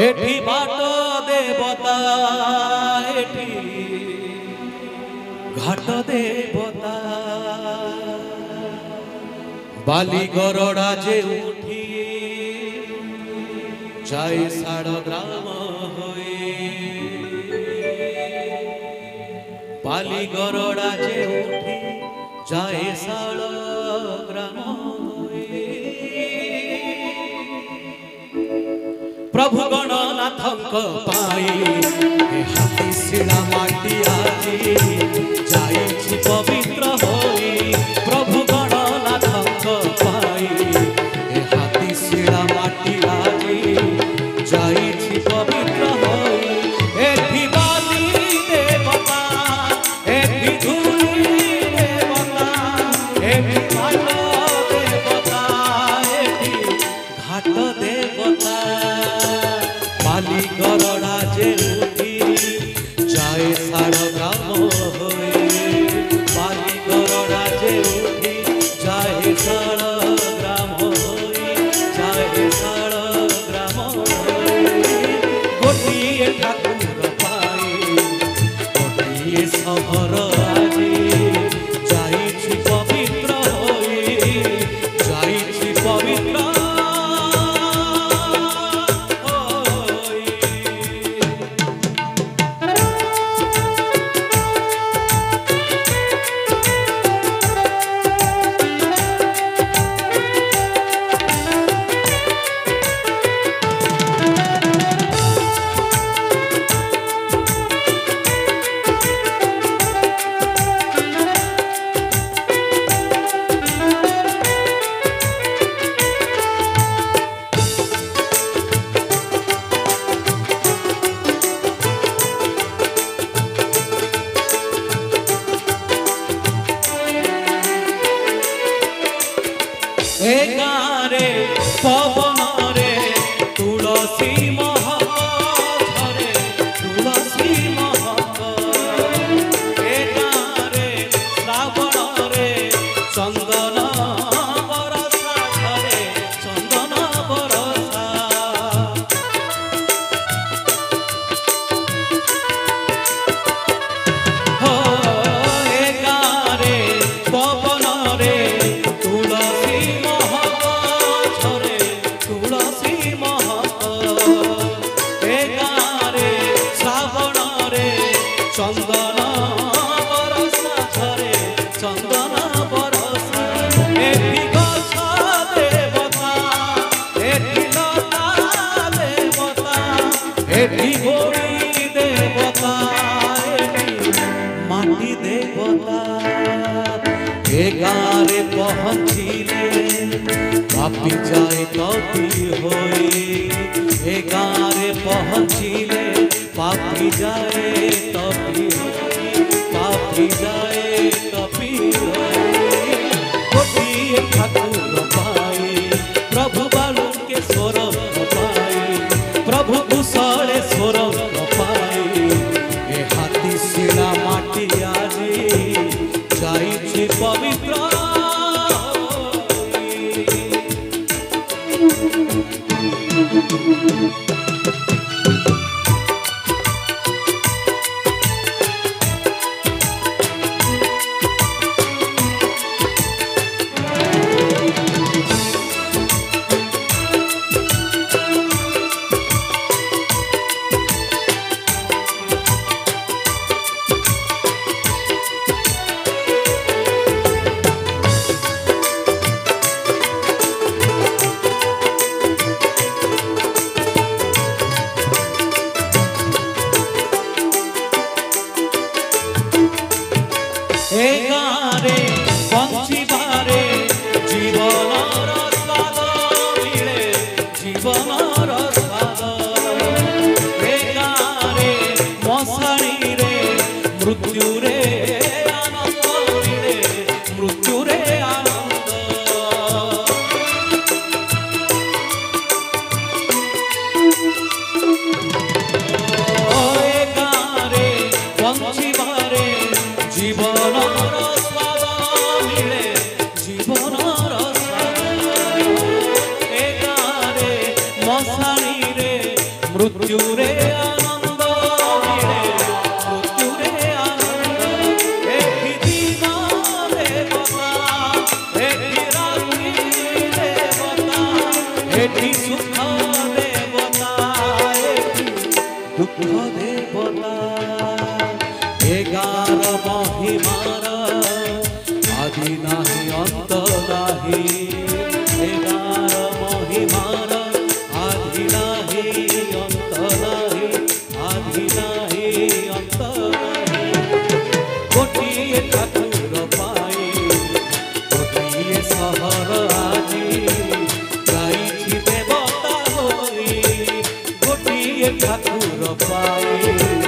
एठी बाट देवता एठी घाट देवता बाली गरड़ा जे उठी जाए साड़ ग्राम होए बाली गरड़ा जे उठी जाए साड़ ग्राम प्रभु गणनाथंक पाई हाथी शिला माटी आजी जाइछि पवित्र होई प्रभु गणनाथंक पाई हाथी शिला माटी आजी जाइछि पवित्र होई एठी बाली देवता एठी धूली देवता एठी घाट देवता एठी घाट देवता बाली गरड़ा जे उठी जाए साड़ ग्राम होए बाली गरड़ा जे उठी जाए साड़ ग्राम होए जाए साड़ ग्राम होए गोटिए ठाकुर पाई गोटिए सहर आजी जाइछि पवित्र होई जाइछि पवित्र गारे पवन रे तुलसी महक झरे तुलसी महक गारे श्रावण रे चंदन बरसा झरे चंदन बरसा हो गारे पवन रे तुलसी चंदन बरसा झरे चंदन बरसा एठी गछ देवता एठी लता देवता एठी गोरी देवता एठी माटी देवता ए गारे पहुँचिले पापी जाए कपी होए ए गारे पहुँचिले पापी जाए तपी पापी जाए तपी गोटिए ठाकुर पाई प्रभु बालू के स्वर पाई प्रभु कुशले स्वर पाई ए हाथी शिला माटी आजी जाइछि पवित्र गारे बंचिबारे जीवनर स्वाद मिले जीवनर स्वाद गारे मशाणी रे मृत्यु रे आनंद मिले मृत्यु रे आनंद गारे बंचिबारे जीवन आनंद मिले मृत्यु रे आनंद एठी दिना देवता एठी रात्रि देवता एठी सुख देवता एठी दुख देवता एगार महिमार आदि नाही अंत नाही एगार महिमार आदि नाही अंत नाही आदि नाही अंत नाही गोटिए ठाकुर पाई गोटिए सहर आजी गाइछि देवता होई गोटिए ठाकुर पाई